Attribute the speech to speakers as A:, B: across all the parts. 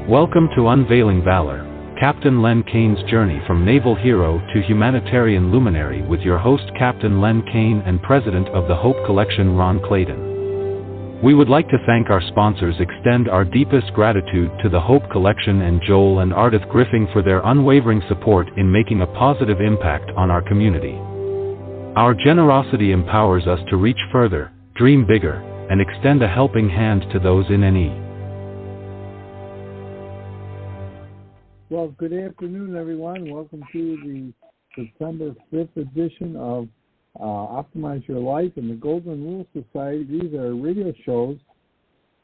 A: Welcome to Unveiling Valor, Captain Len Kaine's journey from naval hero to humanitarian luminary with your host Captain Len Kaine and President of the Hope Collection Ron Clayton. We would like to thank our sponsors, extend our deepest gratitude to the Hope Collection and Joel and Ardith Griffing for their unwavering support in making a positive impact on our community. Our generosity empowers us to reach further, dream bigger, and extend a helping hand to those in need.
B: Well, good afternoon, everyone. Welcome to the September 5th edition of Optimize Your Life and the Golden Rule Society. These are radio shows,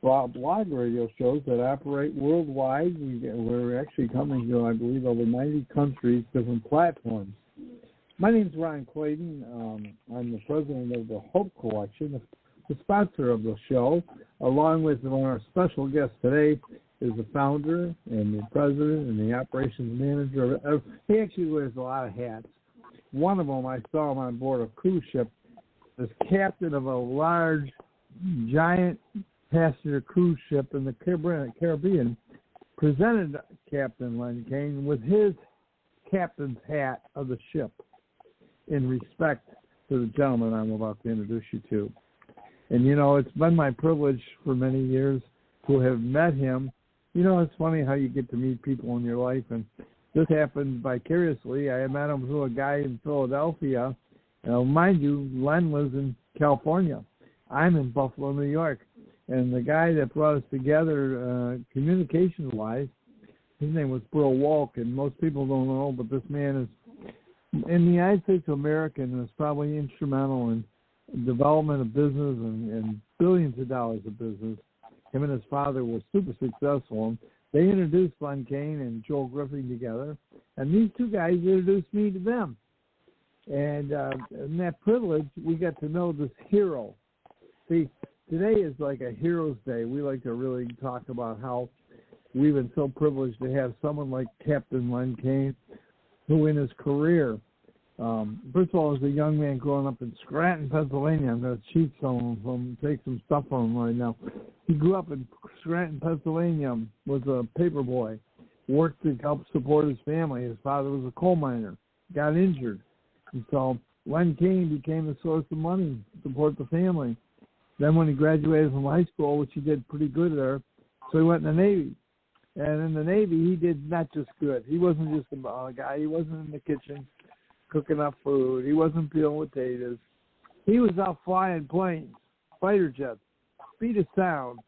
B: blog radio shows that operate worldwide. We're actually coming to, I believe, over 90 countries, different platforms. My name is Ron Clayton. I'm the president of the Hope Collection, the sponsor of the show, along with one of our special guests today, is the founder and the president and the operations manager. He actually wears a lot of hats. One of them, I saw him on board a cruise ship, as captain of a large, giant passenger cruise ship in the Caribbean, presented Captain Len Kaine with his captain's hat of the ship in respect to the gentleman I'm about to introduce you to. And, you know, it's been my privilege for many years to have met him. You know, it's funny how you get to meet people in your life, and this happened vicariously. I met him through a guy in Philadelphia. Mind you, Len lives in California. I'm in Buffalo, New York. And the guy that brought us together, communication-wise, his name was Burl Walk, and most people don't know, but this man is, in the United States of America, and is probably instrumental in development of business and billions of dollars of business. Him and his father were super successful. And they introduced Len Kaine and Joel Griffing together, and these two guys introduced me to them. And in that privilege, we got to know this hero. See, today is like a hero's day. We like to really talk about how we've been so privileged to have someone like Captain Len Kaine, who in his career, first of all, as a young man growing up in Scranton, Pennsylvania, I'm going to cheat take some stuff from him right now. He grew up in Scranton, Pennsylvania, was a paper boy, worked to help support his family. His father was a coal miner, got injured. And so Len Kaine became the source of money to support the family. Then when he graduated from high school, which he did pretty good there, so he went in the Navy. And in the Navy, he did not just good. He wasn't just a guy. He wasn't in the kitchen cooking up food. He wasn't peeling potatoes. He was out flying planes, fighter jets, speed of sound,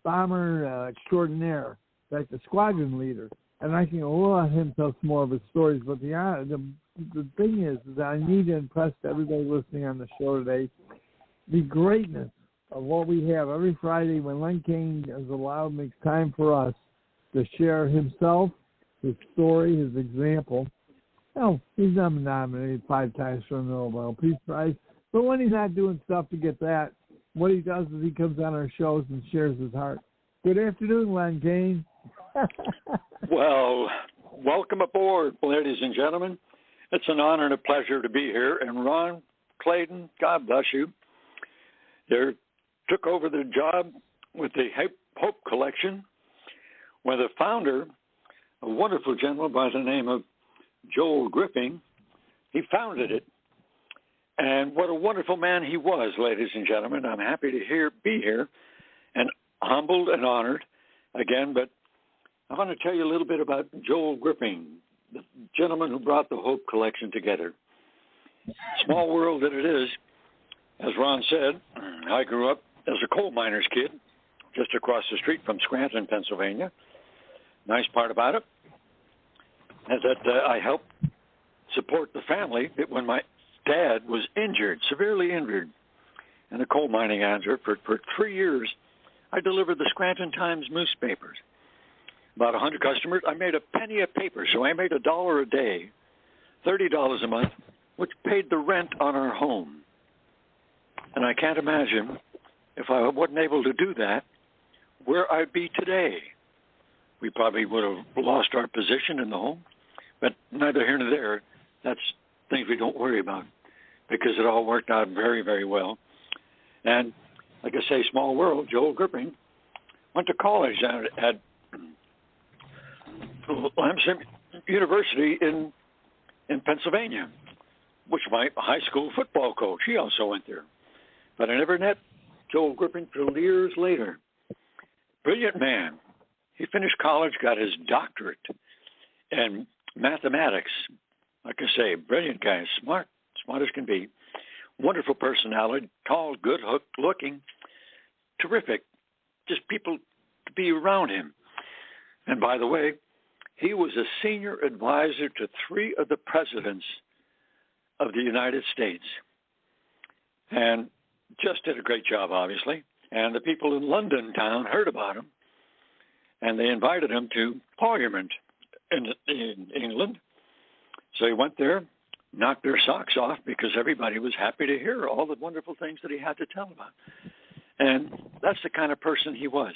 B: bomber extraordinaire, like the squadron leader. And I can let him tell some more of his stories. But the thing is that I need to impress everybody listening on the show today the greatness of what we have every Friday when Len Kaine is allowed, makes time for us to share himself, his story, his example. Well, he's been nominated 5 times for the Nobel Peace Prize. But when he's not doing stuff to get that, what he does is he comes on our shows and shares his heart. Good afternoon, Len Kaine.
C: Well, welcome aboard, ladies and gentlemen. It's an honor and a pleasure to be here. And Ron Clayton, God bless you. You took over the job with the Hope Collection, where the founder, a wonderful gentleman by the name of Joel Griffing, he founded it. And what a wonderful man he was, ladies and gentlemen. I'm happy to be here and humbled and honored again. But I want to tell you a little bit about Joel Griffing, the gentleman who brought the Hope Collection together. Small world that it is. As Ron said, I grew up as a coal miner's kid just across the street from Scranton, Pennsylvania. Nice part about it is that I helped support the family when my dad was injured, severely injured, in a coal mining accident. For 3 years, I delivered the Scranton Times newspapers. About 100 customers. I made a penny a paper, so I made $1 a day, $30 a month, which paid the rent on our home. And I can't imagine, if I wasn't able to do that, where I'd be today. We probably would have lost our position in the home, but neither here nor there. That's things we don't worry about because it all worked out very, very well. And like I say, small world, Joel Griffing went to college at Lamson University in Pennsylvania, which my high school football coach, he also went there. But I never met Joel Griffin till years later. Brilliant man. He finished college, got his doctorate in mathematics. Like I say, brilliant guy, smart as can be. Wonderful personality, tall, good looking, terrific. Just people to be around him. And by the way, he was a senior advisor to 3 of the presidents of the United States. And just did a great job, obviously. And the people in London town heard about him, and they invited him to Parliament in England. So he went there, knocked their socks off, because everybody was happy to hear all the wonderful things that he had to tell about. And that's the kind of person he was.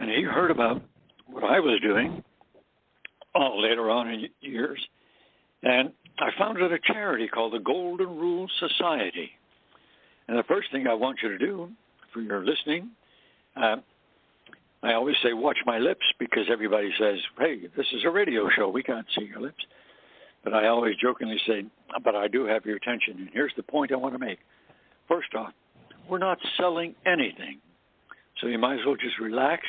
C: And he heard about what I was doing later on in years. And I founded a charity called the Golden Rule Society. And the first thing I want you to do, for your listening, I always say, watch my lips, because everybody says, hey, this is a radio show. We can't see your lips. But I always jokingly say, but I do have your attention. And here's the point I want to make. First off, we're not selling anything. So you might as well just relax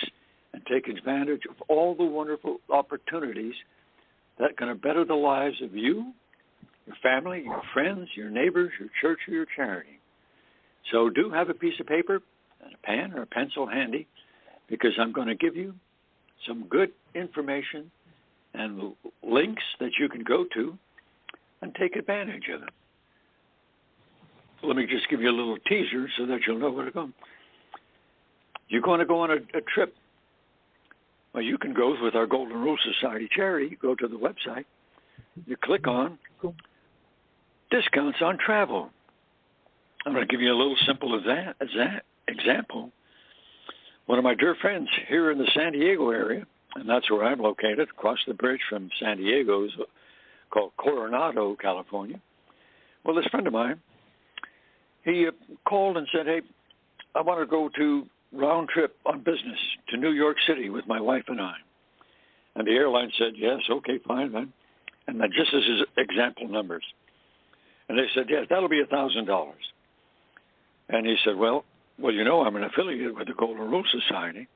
C: and take advantage of all the wonderful opportunities that are going to better the lives of you, your family, your friends, your neighbors, your church, or your charity. So do have a piece of paper and a pen or a pencil handy, because I'm going to give you some good information and links that you can go to and take advantage of it. Let me just give you a little teaser so that you'll know where to go. You're going to go on a trip. Well, you can go with our Golden Rule Society charity. You go to the website. You click on discounts on travel. I'm going to give you a little simple example. One of my dear friends here in the San Diego area, and that's where I'm located, across the bridge from San Diego, is called Coronado, California. Well, this friend of mine, he called and said, hey, I want to go to round trip on business to New York City with my wife and I. And the airline said, yes, okay, fine, man. And then just as his example numbers. And they said, yes, that'll be $1,000. And he said, well, you know, I'm an affiliate with the Golden Rule Society.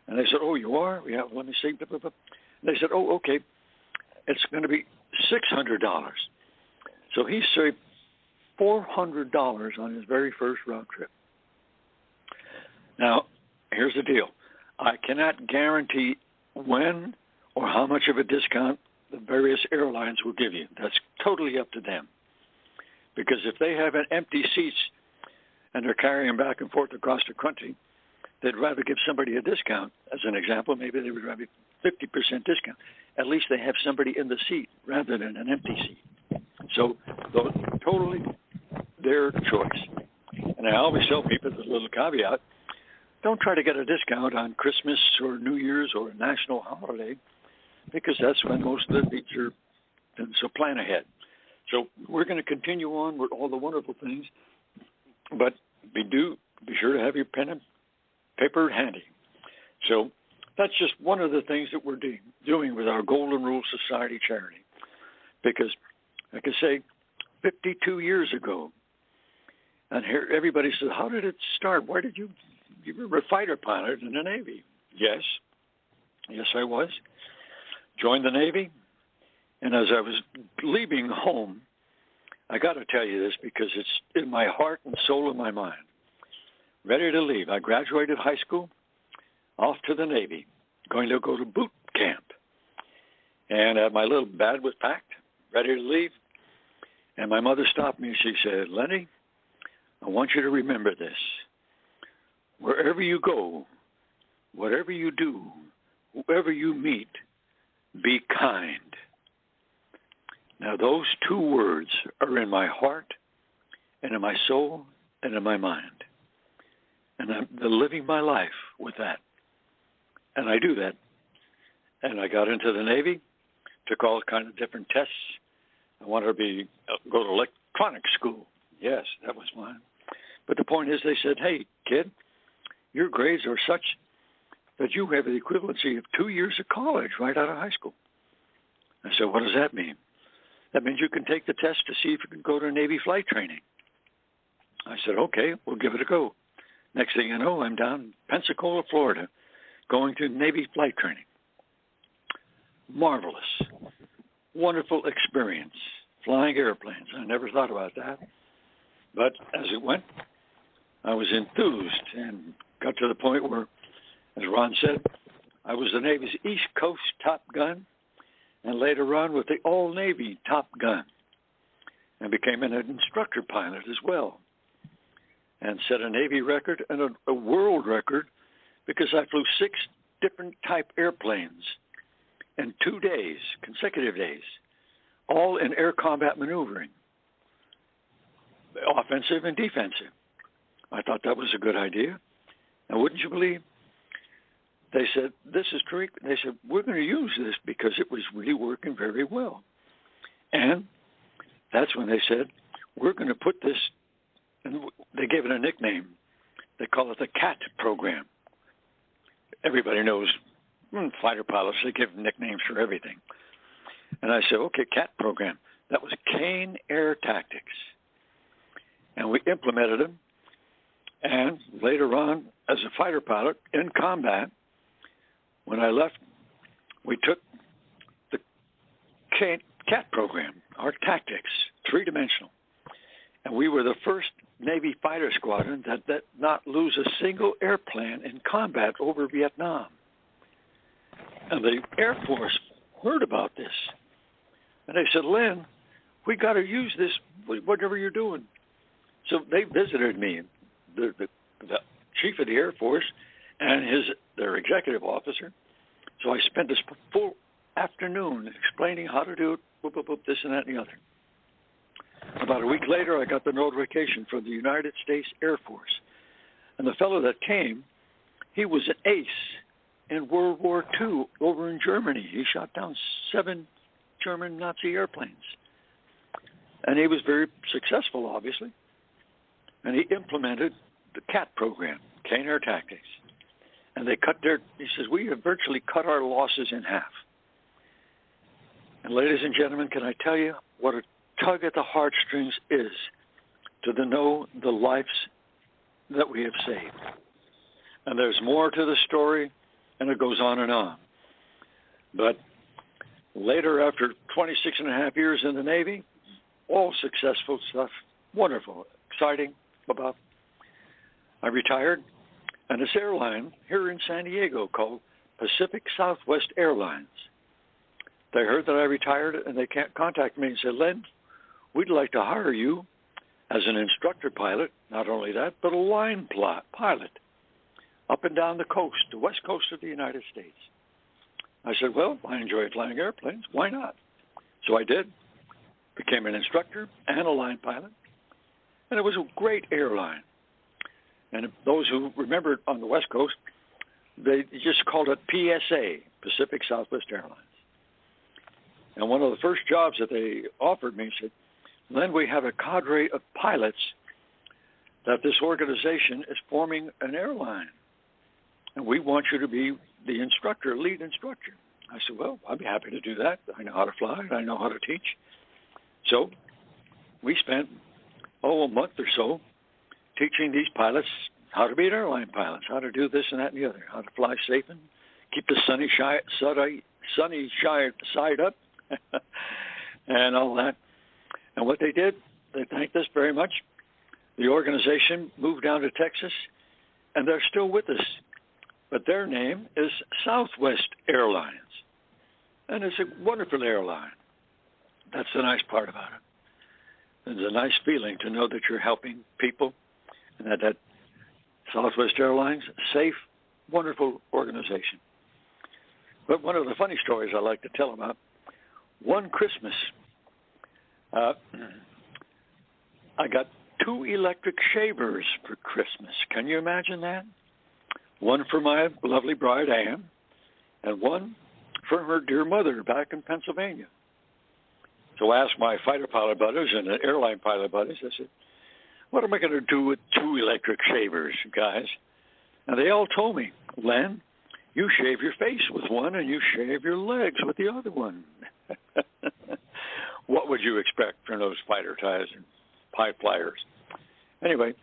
C: And they said, oh, you are? Yeah, let me see. And they said, oh, okay, it's going to be $600. So he saved $400 on his very first round trip. Now, here's the deal. I cannot guarantee when or how much of a discount the various airlines will give you. That's totally up to them. Because if they have empty seats and they're carrying back and forth across the country, they'd rather give somebody a discount. As an example, maybe they would rather 50% discount. At least they have somebody in the seat rather than an empty seat. So totally their choice. And I always tell people, this little caveat, don't try to get a discount on Christmas or New Year's or a national holiday, because that's when most of the seats are. So plan ahead. So we're going to continue on with all the wonderful things, but be sure to have your pen and paper handy. So that's just one of the things that we're doing with our Golden Rule Society charity. Because, like I say, 52 years ago, and here everybody says, how did it start? Where did you were a fighter pilot in the Navy? Yes, I was. Joined the Navy, and as I was leaving home, I got to tell you this because it's in my heart and soul and my mind. Ready to leave. I graduated high school, off to the Navy, going to go to boot camp. And my little bag was packed, ready to leave. And my mother stopped me and she said, Lenny, I want you to remember this. Wherever you go, whatever you do, whoever you meet, be kind. Now, those 2 words are in my heart and in my soul and in my mind. And I'm living my life with that. And I do that. And I got into the Navy, took all kinds of different tests. I wanted to go to electronics school. Yes, that was mine. But the point is, they said, hey, kid, your grades are such that you have the equivalency of 2 years of college right out of high school. I said, what does that mean? That means you can take the test to see if you can go to Navy flight training. I said, okay, we'll give it a go. Next thing you know, I'm down in Pensacola, Florida, going to Navy flight training. Marvelous, wonderful experience, flying airplanes. I never thought about that. But as it went, I was enthused and got to the point where, as Ron said, I was the Navy's East Coast Top Gun, and later on with the All-Navy Top Gun, and became an instructor pilot as well, and set a Navy record and a world record because I flew 6 different type airplanes in 2 days, consecutive days, all in air combat maneuvering, offensive and defensive. I thought that was a good idea. And wouldn't you believe, they said, this is true. They said, we're going to use this because it was really working very well. And that's when they said, we're going to put this, and they gave it a nickname. They call it the Capt program. Everybody knows fighter pilots, they give nicknames for everything. And I said, okay, Capt program. That was Kaine Air Tactics. And we implemented them. And later on, as a fighter pilot in combat, when I left, we took the Capt program, our tactics, 3-dimensional. And we were the first Navy fighter squadron that did not lose a single airplane in combat over Vietnam. And the Air Force heard about this. And they said, Len, we got to use this, whatever you're doing. So they visited me, the chief of the Air Force and their executive officer. So I spent this full afternoon explaining how to do it, this and that and the other. About a week later, I got the notification from the United States Air Force. And the fellow that came, he was an ace in World War II over in Germany. He shot down 7 German Nazi airplanes. And he was very successful, obviously. And he implemented the Capt program, Kaine Air Tactics. And they he says, we have virtually cut our losses in half. And ladies and gentlemen, can I tell you what a tug at the heartstrings is to know the lives that we have saved. And there's more to the story, and it goes on and on. But later, after 26 and a half years in the Navy, all successful stuff, wonderful, exciting. I retired, and this airline here in San Diego called Pacific Southwest Airlines. They heard that I retired, and they contacted me and said, Len, we'd like to hire you as an instructor pilot, not only that, but a line pilot up and down the coast, the west coast of the United States. I said, well, I enjoy flying airplanes. Why not? So I did. Became an instructor and a line pilot. And it was a great airline. And those who remember it on the West Coast, they just called it PSA, Pacific Southwest Airlines. And one of the first jobs that they offered me said, Len, we have a cadre of pilots that this organization is forming an airline. And we want you to be the instructor, lead instructor. I said, well, I'd be happy to do that. I know how to fly. I know how to teach. So we spent, a month or so teaching these pilots how to be airline pilots, how to do this and that and the other, how to fly safe and keep the sunny side up and all that. And what they did, they thanked us very much. The organization moved down to Texas, and they're still with us. But their name is Southwest Airlines. And it's a wonderful airline. That's the nice part about it. It's a nice feeling to know that you're helping people and that Southwest Airlines, safe, wonderful organization. But one of the funny stories I like to tell about, one Christmas, I got 2 electric shavers for Christmas. Can you imagine that? One for my lovely bride, Anne, and one for her dear mother back in Pennsylvania. So I asked my fighter pilot buddies and the airline pilot buddies, I said, what am I going to do with 2 electric shavers, guys? And they all told me, Len, you shave your face with one and you shave your legs with the other one. What would you expect from those fighter ties and high flyers? Anyway,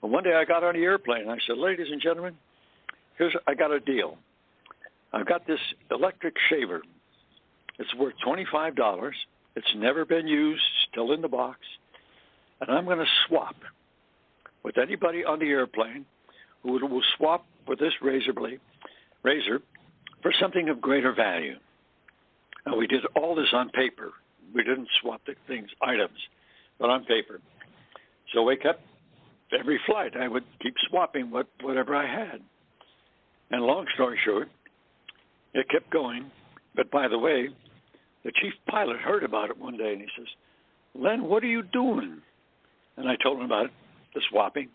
C: well, one day I got on the airplane and I said, ladies and gentlemen, I got a deal. I've got this electric shaver. It's worth $25. It's never been used, still in the box. And I'm going to swap with anybody on the airplane who will swap with this razor for something of greater value. And we did all this on paper. We didn't swap the items, but on paper. So we kept, every flight, I would keep swapping whatever I had. And long story short, it kept going. But by the way, the chief pilot heard about it one day, and he says, Len, what are you doing? And I told him about it, the swapping.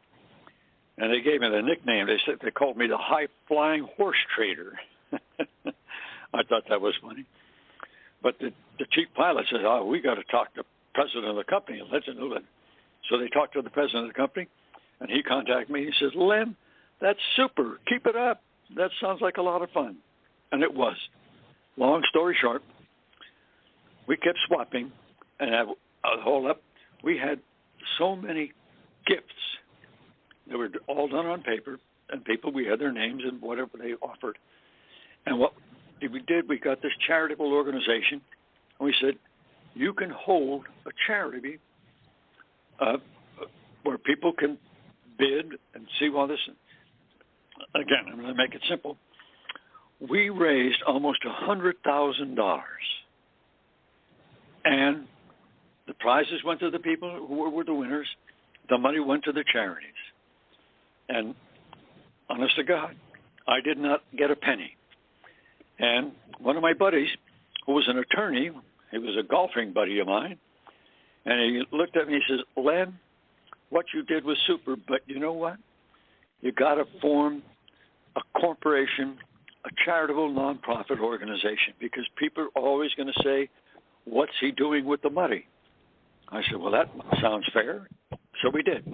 C: And they gave me the nickname. They called me the high-flying horse trader. I thought that was funny. But the chief pilot said, we got to talk to the president of the company and let them know that. So they talked to the president of the company, and he contacted me. He says, Len, that's super. Keep it up. That sounds like a lot of fun. And it was. Long story short, we kept swapping, and hold up, we had so many gifts. They were all done on paper, and we had their names and whatever they offered. And what we did, we got this charitable organization, and we said, you can hold a charity where people can bid and see all this. Again, I'm going to make it simple. We raised almost $100,000, and the prizes went to the people who were the winners. The money went to the charities. And honest to God, I did not get a penny. And one of my buddies, who was an attorney, he was a golfing buddy of mine, and he looked at me and he says, Len, what you did was super, but you know what? You got to form a corporation, a charitable nonprofit organization, because people are always going to say, what's he doing with the money? I said, well, that sounds fair. So we did.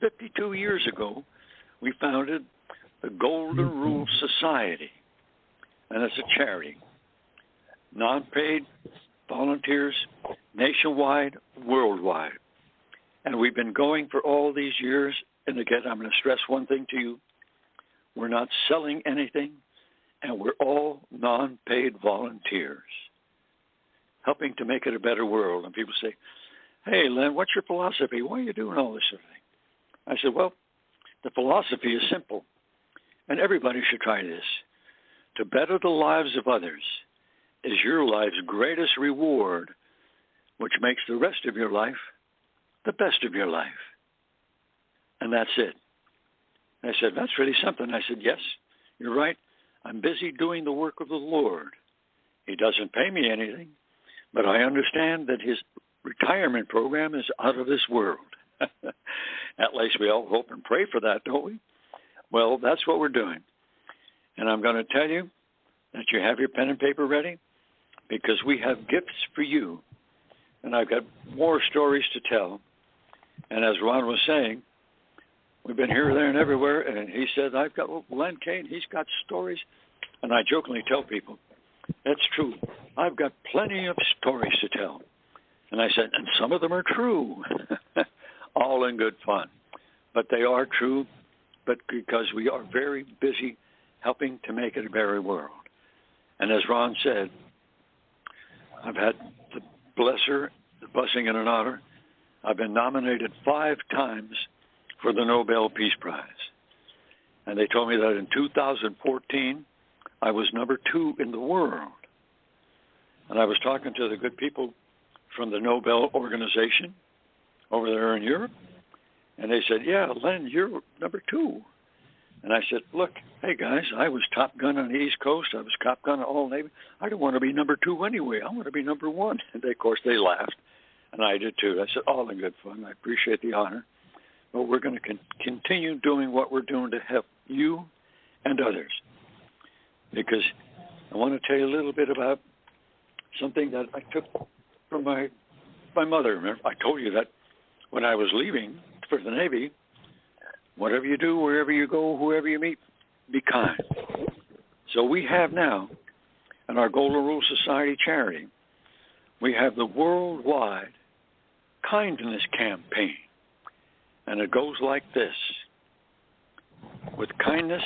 C: 52 years ago, we founded the Golden Rule Society, and it's a charity. Non-paid volunteers, nationwide, worldwide. And we've been going for all these years. And again, I'm going to stress one thing to you. We're not selling anything, and we're all non-paid volunteers, helping to make it a better world. And people say, hey, Len, what's your philosophy? Why are you doing all this sort of thing? I said, well, the philosophy is simple, and everybody should try this. To better the lives of others is your life's greatest reward, which makes the rest of your life the best of your life. And that's it. I said, that's really something. I said, yes, you're right. I'm busy doing the work of the Lord. He doesn't pay me anything, but I understand that his retirement program is out of this world. At least we all hope and pray for that, don't we? Well, that's what we're doing. And I'm going to tell you that you have your pen and paper ready, because we have gifts for you. And I've got more stories to tell. And as Ron was saying, we've been here, there, and everywhere. And he said, I've got Len Kaine. He's got stories. And I jokingly tell people, that's true. I've got plenty of stories to tell. And I said, and some of them are true. All in good fun. But they are true, but because we are very busy helping to make it a better world. And as Ron said, I've had the blessing and an honor. I've been nominated 5 times for the Nobel Peace Prize. And they told me that in 2014, I was number 2 in the world. And I was talking to the good people from the Nobel organization over there in Europe. And they said, yeah, Len, you're number 2. And I said, look, hey, guys, I was Top Gun on the East Coast. I was Top Gun on All Navy. I don't want to be number 2 anyway. I want to be number 1. And they, of course, they laughed. And I did, too. I said, all in good fun. I appreciate the honor. But we're going to continue doing what we're doing to help you and others. Because I want to tell you a little bit about something that I took from my mother. Remember, I told you that when I was leaving for the Navy, whatever you do, wherever you go, whoever you meet, be kind. So we have now, in our Golden Rule Society charity, we have the worldwide kindness campaign. And it goes like this. With kindness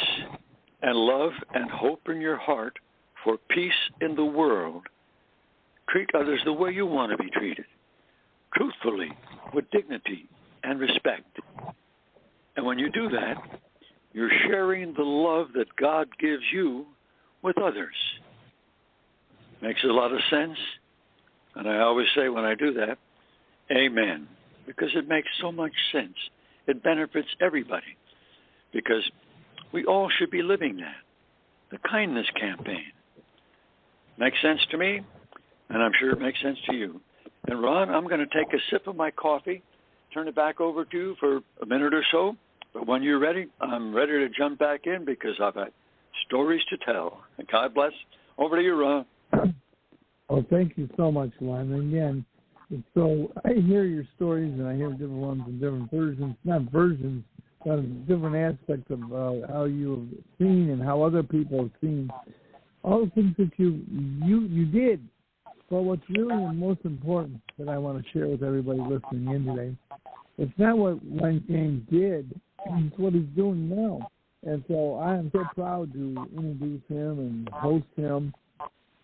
C: and love and hope in your heart for peace in the world, treat others the way you want to be treated, truthfully, with dignity and respect. And when you do that, you're sharing the love that God gives you with others. Makes a lot of sense. And I always say when I do that, amen, because it makes so much sense. It benefits everybody because we all should be living that, the kindness campaign. Makes sense to me, and I'm sure it makes sense to you. And Ron, I'm going to take a sip of my coffee, turn it back over to you for a minute or so. But when you're ready, I'm ready to jump back in because I've got stories to tell. And God bless. Over to you, Ron.
B: Oh, thank you so much, Len. Again, so I hear your stories, and I hear different ones and different versions, not versions, but different aspects of how you have seen and how other people have seen all the things that you did. But what's really the most important that I want to share with everybody listening in today, it's not what Len Kaine did, it's what he's doing now. And so I am so proud to introduce him and host him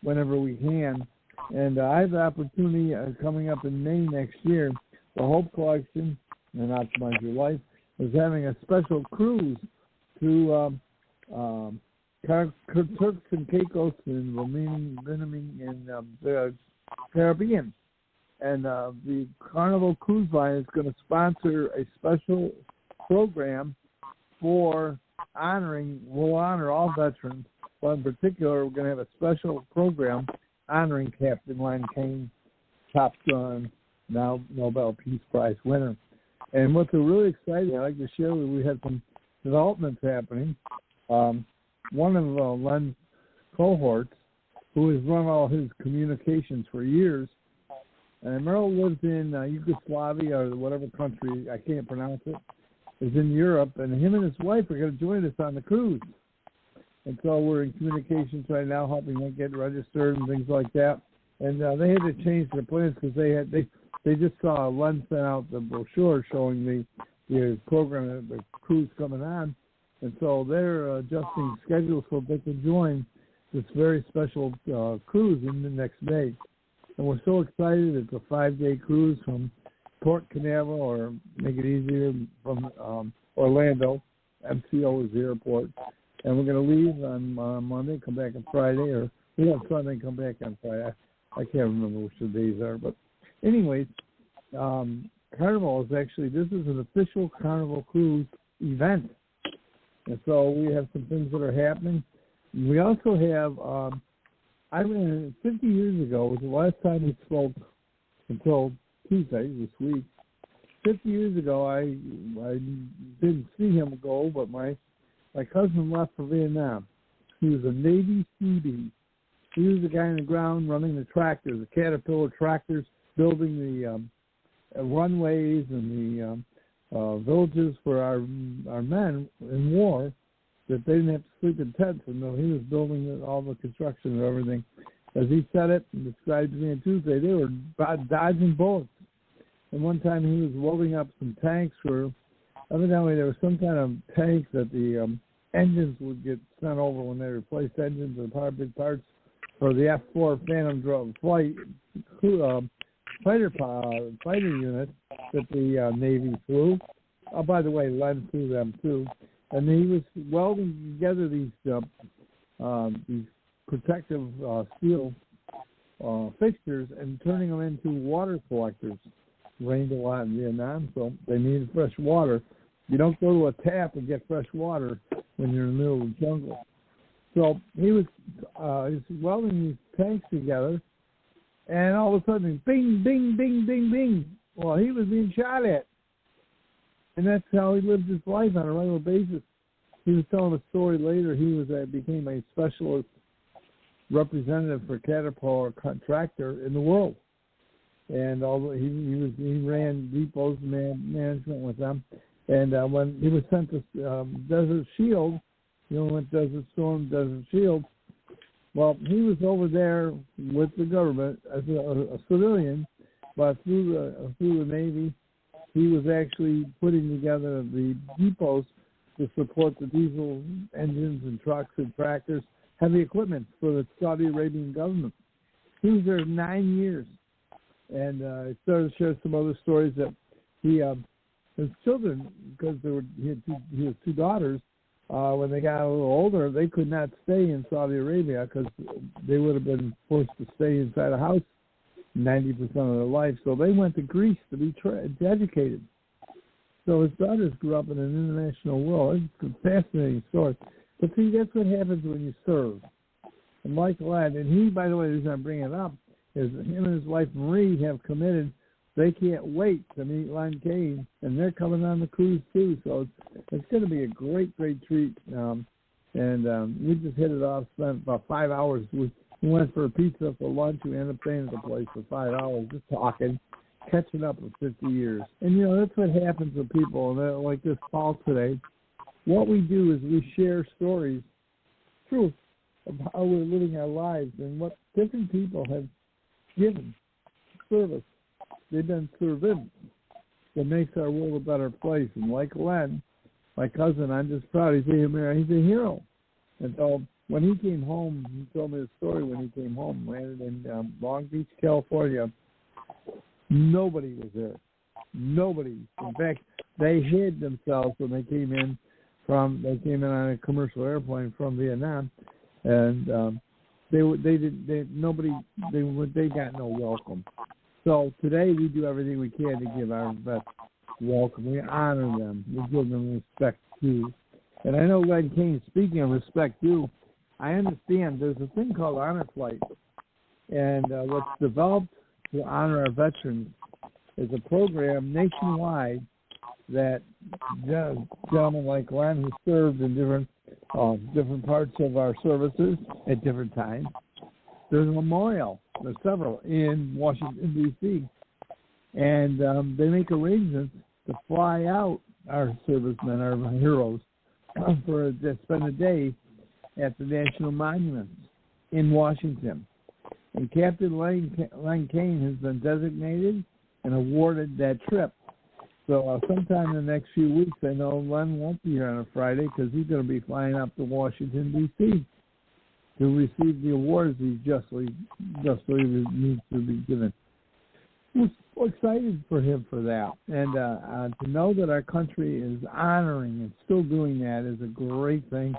B: whenever we can. And I have the opportunity coming up in May next year, the Hope Collection and Optimize Your Life is having a special cruise to Turks and Caicos and Romania in the Caribbean. And the Carnival Cruise Line is going to sponsor a special program for we'll honor all veterans, but in particular, we're going to have a special program honoring Captain Len Kaine, top gun, now Nobel Peace Prize winner. And what's really exciting, I'd like to share with you, we had some developments happening. One of Len's cohorts, who has run all his communications for years, and Merrill lives in Yugoslavia or whatever country, I can't pronounce it, is in Europe, and him and his wife are going to join us on the cruise. And so we're in communications right now, helping them get registered and things like that. And they had to change their plans because they just saw Len sent out the brochure showing the program, the cruise coming on. And so they're adjusting schedules so they can join this very special cruise in the next May. And we're so excited. It's a 5-day cruise from Port Canaveral, or make it easier, from Orlando. MCO is the airport. And we're going to leave on Monday, come back on Friday, or we have Sunday, come back on Friday. I can't remember which the days are. But anyways, Carnival is actually, this is an official Carnival Cruise event. And so we have some things that are happening. We also have, 50 years ago, was the last time we spoke until Tuesday this week. 50 years ago, I didn't see him go, but my cousin left for Vietnam. He was a Navy Seabee. He was the guy on the ground running the tractors, the Caterpillar tractors, building the runways and the villages for our men in war, that they didn't have to sleep in tents. And he was building all the construction and everything. As he said it and described to me on Tuesday, they were dodging bullets. And one time he was welding up some tanks for, evidently there was some kind of tank that the engines would get sent over when they replaced engines and big parts for the F-4 Phantom drone fighter unit that the Navy flew. Oh, by the way, Len flew them too. And he was welding together these protective steel fixtures and turning them into water collectors. It rained a lot in Vietnam, so they needed fresh water. You don't go to a tap and get fresh water when you're in the middle of the jungle. So he was welding these tanks together, and all of a sudden, bing, bing, bing, bing, bing. Well, he was being shot at. And that's how he lived his life on a regular basis. He was telling a story later. He became a specialist representative for Caterpillar contractor in the world. And although he ran depots management with them. And when he was sent to Desert Shield, went Desert Storm, Desert Shield, Well, he was over there with the government as a civilian, but through the Navy, he was actually putting together the depots to support the diesel engines and trucks and tractors, heavy equipment for the Saudi Arabian government. He was there 9 years, and I started to share some other stories that his children, because he had two daughters. When they got a little older, they could not stay in Saudi Arabia because they would have been forced to stay inside a house 90% of their life. So they went to Greece to be educated. So his daughters grew up in an international world. It's a fascinating story. But see, that's what happens when you serve. And Michael Ladd, and he, by the way, the reason I'm bringing it up is him and his wife Marie have committed. They can't wait to meet Len Kaine, and they're coming on the cruise too. So it's going to be a great, great treat. And we just hit it off. Spent about 5 hours. We went for a pizza for lunch. We ended up staying at the place for 5 hours, just talking, catching up with 50 years. And that's what happens with people. And like this call today, what we do is we share stories, truth of how we're living our lives and what different people have given service. They've been servants that makes our world a better place. And like Len, my cousin, I'm just proud. He's a hero. And so when he came home, he told me the story when he came home, landed in Long Beach, California. Nobody was there. Nobody. In fact, they hid themselves when they came in on a commercial airplane from Vietnam, and they got no welcome. So today we do everything we can to give our best welcome. We honor them. We give them respect due. And I know Len Kaine, speaking of respect due, I understand there's a thing called Honor Flight, and what's developed to honor our veterans is a program nationwide that gentlemen like Len, who served in different parts of our services at different times. There's a memorial. There's several in Washington, D.C., and they make arrangements to fly out our servicemen, our heroes, to spend a day at the National Monuments in Washington. And Captain Len Kaine has been designated and awarded that trip. So sometime in the next few weeks, I know Len won't be here on a Friday because he's going to be flying up to Washington, D.C. to receive the awards he justly needs to be given. We're so excited for him for that. And to know that our country is honoring and still doing that is a great thing.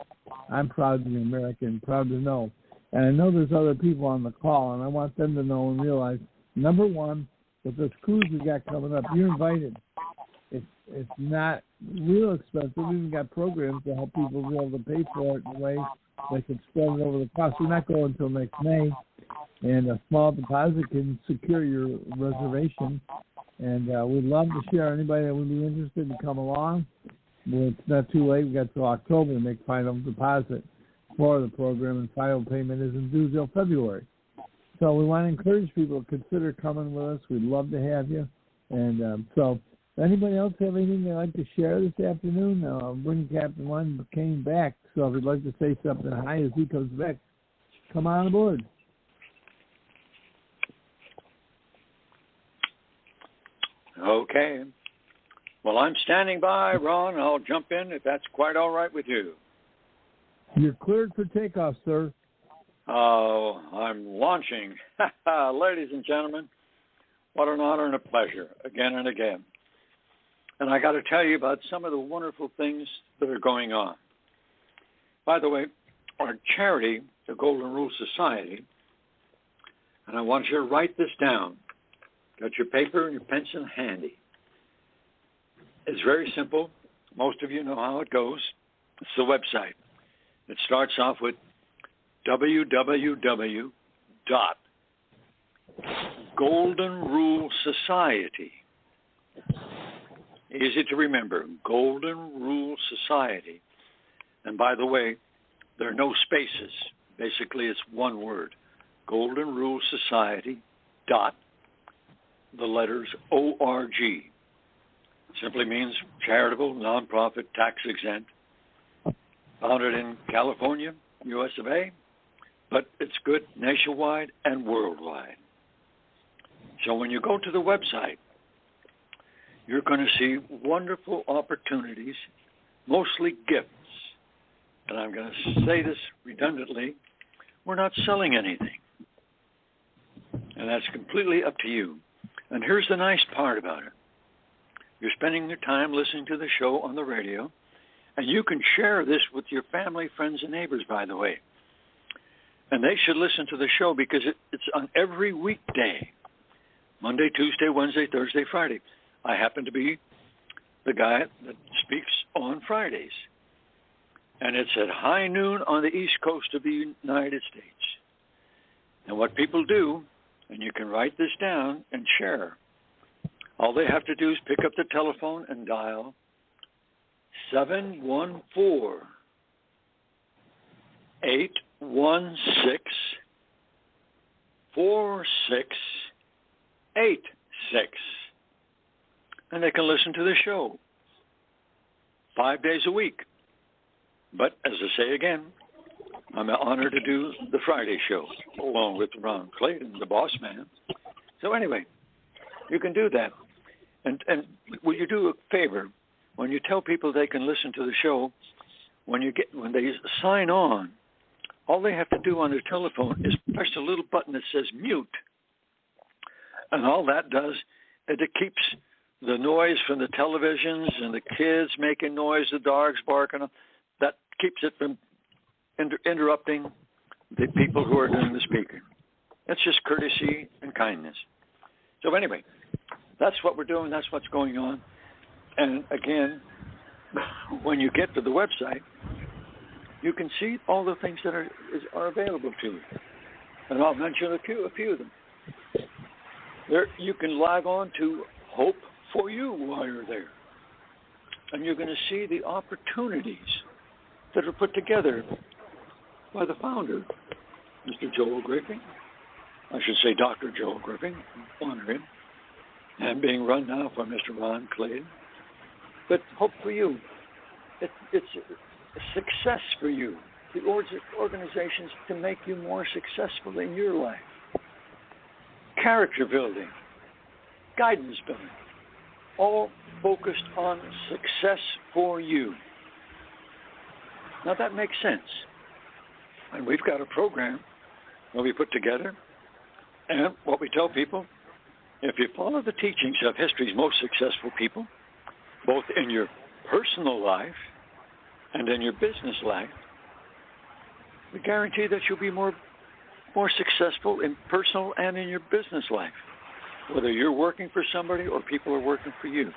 B: I'm proud to be American, proud to know. And I know there's other people on the call, and I want them to know and realize, number one, with this cruise we got coming up, you're invited. It's not real expensive. We've even got programs to help people be able to pay for it in a way they can spread it over the cost. We're not going until next May, and a small deposit can secure your reservation. And we'd love to share anybody that would be interested to come along. Well, it's not too late. We've got till October to make final deposit for the program, and final payment isn't due until February. So we want to encourage people to consider coming with us. We'd love to have you. And so anybody else have anything they'd like to share this afternoon? I'll bring Captain Len Kaine back. So if you'd like to say something hi as he comes back, come on aboard.
C: Okay. Well, I'm standing by, Ron. I'll jump in if that's quite all right with you.
B: You're cleared for takeoff, sir.
C: Oh, I'm launching. Ladies and gentlemen, what an honor and a pleasure, again and again. And I got to tell you about some of the wonderful things that are going on. By the way, our charity, the Golden Rule Society, and I want you to write this down. Got your paper and your pencil handy. It's very simple. Most of you know how it goes. It's the website. It starts off with www.goldenrulesociety. Easy to remember, Golden Rule Society. And by the way, there are no spaces. Basically, it's one word. Golden Rule Society the letters ORG. Simply means charitable, nonprofit, tax exempt. Founded in California, US of A, but it's good nationwide and worldwide. So when you go to the website, you're going to see wonderful opportunities, mostly gifts. And I'm going to say this redundantly, we're not selling anything. And that's completely up to you. And here's the nice part about it. You're spending your time listening to the show on the radio, and you can share this with your family, friends, and neighbors, by the way. And they should listen to the show because it's on every weekday, Monday, Tuesday, Wednesday, Thursday, Friday. I happen to be the guy that speaks on Fridays. And it's at high noon on the East Coast of the United States. And what people do, and you can write this down and share, all they have to do is pick up the telephone and dial 714-816-8666. And they can listen to the show 5 days a week. But as I say again, I'm honored to do the Friday show along with Ron Clayton, the boss man. So anyway, you can do that. And will you do a favor? When you tell people they can listen to the show, when they sign on, all they have to do on their telephone is press a little button that says mute. And all that does is it keeps the noise from the televisions and the kids making noise, the dogs barking, that keeps it from interrupting the people who are doing the speaking. It's just courtesy and kindness. So anyway, that's what we're doing. That's what's going on. And again, when you get to the website, you can see all the things that are available to you. And I'll mention a few of them. There, you can log on to Hope for You while you're there. And you're going to see the opportunities that are put together by the founder, Mr. Joel Griffin. I should say Dr. Joel Griffin, honor him, and being run now by Mr. Ron Clayton. But Hope for You, it's a success for you. The organizations to make you more successful in your life. Character building, guidance building, all focused on success for you. Now that makes sense. And we've got a program that we put together. And what we tell people, if you follow the teachings of history's most successful people, both in your personal life and in your business life, we guarantee that you'll be more successful in personal and in your business life, whether you're working for somebody or people are working for you.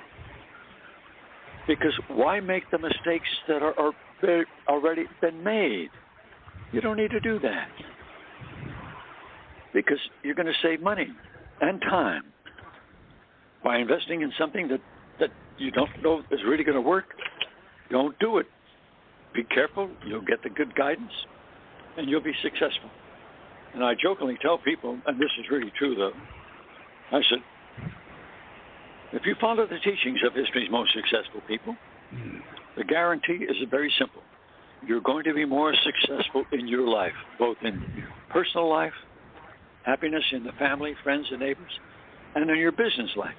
C: Because why make the mistakes that are already been made? You don't need to do that. Because you're going to save money and time by investing in something that you don't know is really going to work. Don't do it. Be careful. You'll get the good guidance, and you'll be successful. And I jokingly tell people, and this is really true, though, I said, if you follow the teachings of history's most successful people, the guarantee is very simple. You're going to be more successful in your life, both in your personal life, happiness in the family, friends, and neighbors, and in your business life.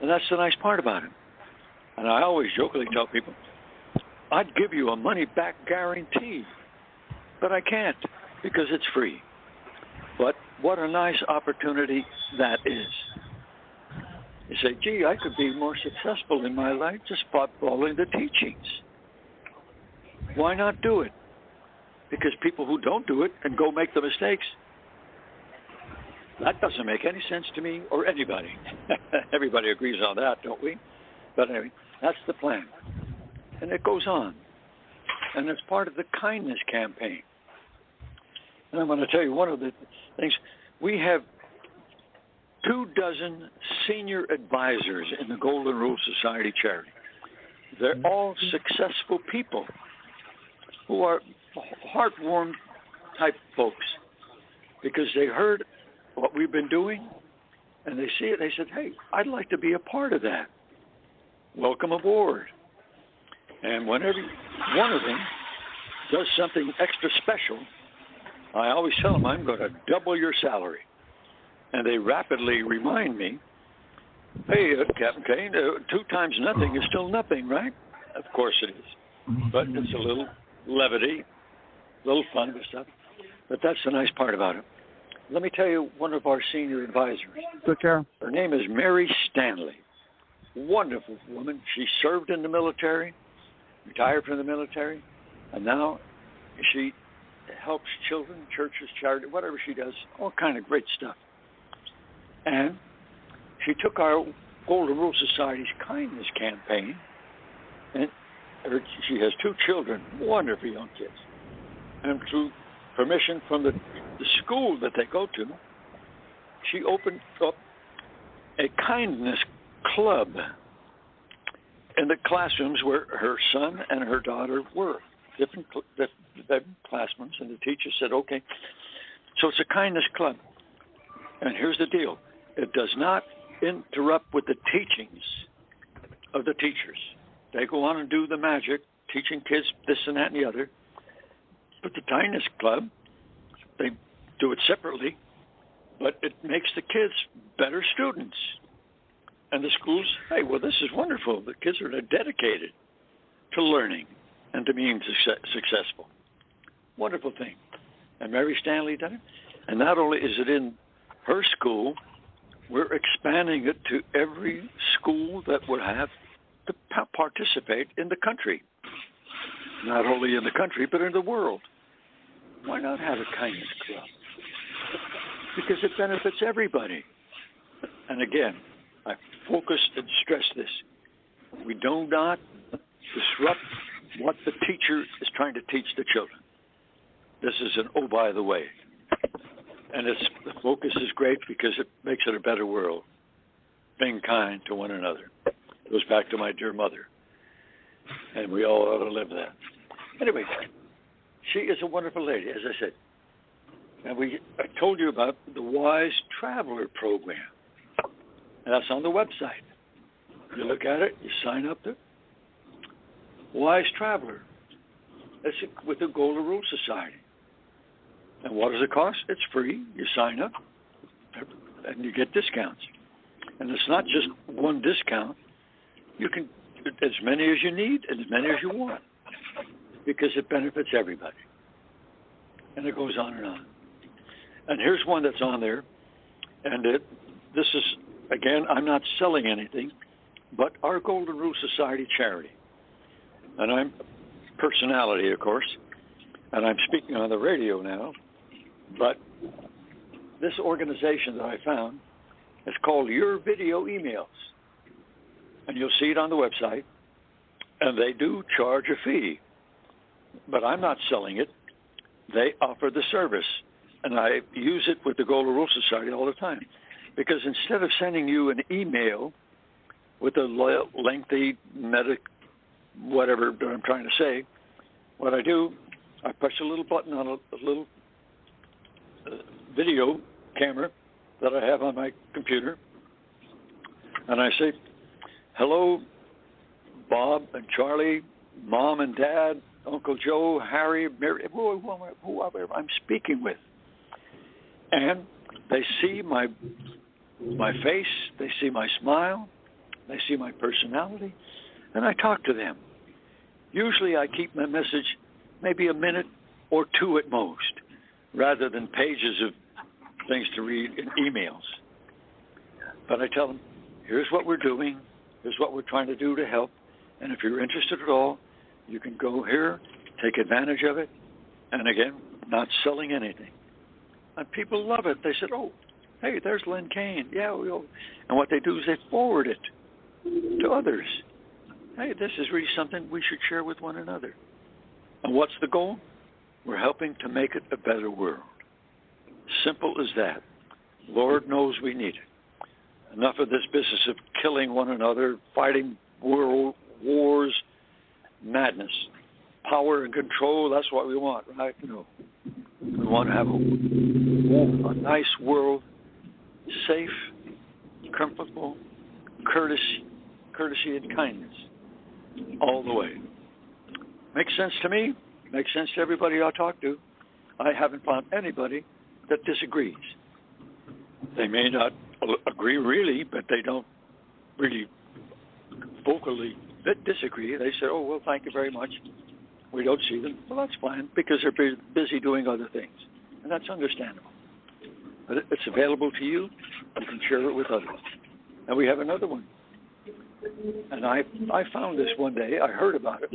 C: And that's the nice part about it. And I always jokingly tell people, I'd give you a money-back guarantee, but I can't because it's free. But what a nice opportunity that is. You say, gee, I could be more successful in my life just by following the teachings. Why not do it? Because people who don't do it and go make the mistakes, that doesn't make any sense to me or anybody. Everybody agrees on that, don't we? But anyway, that's the plan. And it goes on. And it's part of the kindness campaign. And I'm going to tell you one of the things. We have 24 senior advisors in the Golden Rule Society charity. They're all successful people who are heartwarmed type folks because they heard what we've been doing and they see it. They said, hey, I'd like to be a part of that. Welcome aboard. And whenever one of them does something extra special, I always tell them I'm going to double your salary. And they rapidly remind me, hey, Captain Kaine, 2 times nothing is still nothing, right? Of course it is. But it's a little levity, a little fun and stuff. But that's the nice part about it. Let me tell you one of our senior advisors.
D: Take care.
C: Her name is Mary Stanley. Wonderful woman. She served in the military, retired from the military, and now she helps children, churches, charity, whatever she does, all kind of great stuff. And she took our Golden Rule Society's kindness campaign, and she has 2 children, wonderful young kids. And through permission from the school that they go to, she opened up a kindness club in the classrooms where her son and her daughter were, different classrooms, and the teacher said, okay, so it's a kindness club. And here's the deal. It does not interrupt with the teachings of the teachers. They go on and do the magic, teaching kids this and that and the other. But the kindness club, they do it separately, but it makes the kids better students. And the schools, hey, well, this is wonderful. The kids are dedicated to learning and to being successful. Wonderful thing. And Mary Stanley done it. And not only is it in her school, we're expanding it to every school that would have to participate in the country. Not only in the country, but in the world. Why not have a kindness club? Because it benefits everybody. And again, I focus and stress this. We do not disrupt what the teacher is trying to teach the children. This is an oh, by the way. And the focus is great because it makes it a better world. Being kind to one another. It goes back to my dear mother. And we all ought to live that. Anyway, she is a wonderful lady, as I said. And I told you about the Wise Traveler program. And that's on the website. You look at it, you sign up there. Wise Traveler. That's with the Golden Rule Society. And what does it cost? It's free. You sign up, and you get discounts. And it's not just one discount. You can as many as you need and as many as you want, because it benefits everybody. And it goes on and on. And here's one that's on there, and this is, again, I'm not selling anything, but our Golden Rule Society charity. And I'm a personality, of course, and I'm speaking on the radio now, but this organization that I found is called Your Video Emails. And you'll see it on the website, and they do charge a fee. But I'm not selling it. They offer the service, and I use it with the Golden Rule Society all the time. Because instead of sending you an email with a lengthy whatever I'm trying to say, what I do, I push a little button on a little video camera that I have on my computer, and I say, hello, Bob and Charlie, Mom and Dad, Uncle Joe, Harry, Mary, whoever I'm speaking with. And they see my face, they see my smile, they see my personality, and I talk to them. Usually I keep my message maybe a minute or 2 at most, rather than pages of things to read in emails. But I tell them, here's what we're doing, here's what we're trying to do to help, and if you're interested at all, you can go here, take advantage of it, and again, not selling anything. And people love it. They said, oh, hey, there's Len Kaine. Yeah, and what they do is they forward it to others. Hey, this is really something we should share with one another. And what's the goal? We're helping to make it a better world. Simple as that. Lord knows we need it. Enough of this business of killing one another, fighting world wars, madness. Power and control, that's what we want, right? No. We want to have a nice world, safe, comfortable, courtesy and kindness, all the way. Makes sense to me. Makes sense to everybody I talk to. I haven't found anybody that disagrees. They may not agree really, but they don't really vocally disagree. They say, oh, well, thank you very much. We don't see them. Well, that's fine, because they're busy doing other things. And that's understandable. But it's available to you. You can share it with others. And we have another one. And I found this one day. I heard about it.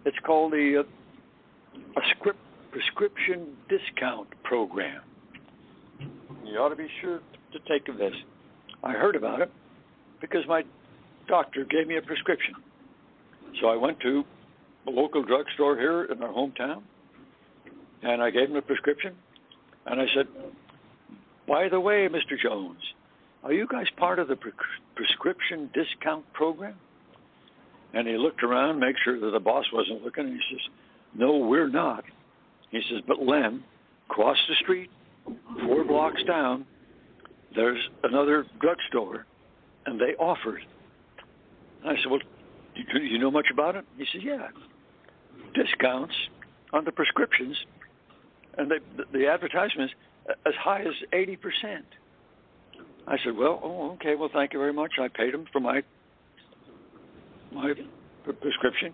C: It's called the prescription discount program. You ought to be sure to take of this. I heard about it because my doctor gave me a prescription. So I went to a local drugstore here in our hometown, and I gave him a prescription. And I said, by the way, Mr. Jones, are you guys part of the prescription discount program? And he looked around, make sure that the boss wasn't looking, and he says, no, we're not. He says, but Len, across the street, 4 blocks down, there's another drugstore, and they offer it. And I said, well, do you know much about it? He said, yeah. Discounts on the prescriptions, and the advertisements as high as 80%. I said, well, okay, well, thank you very much. I paid him for my prescription.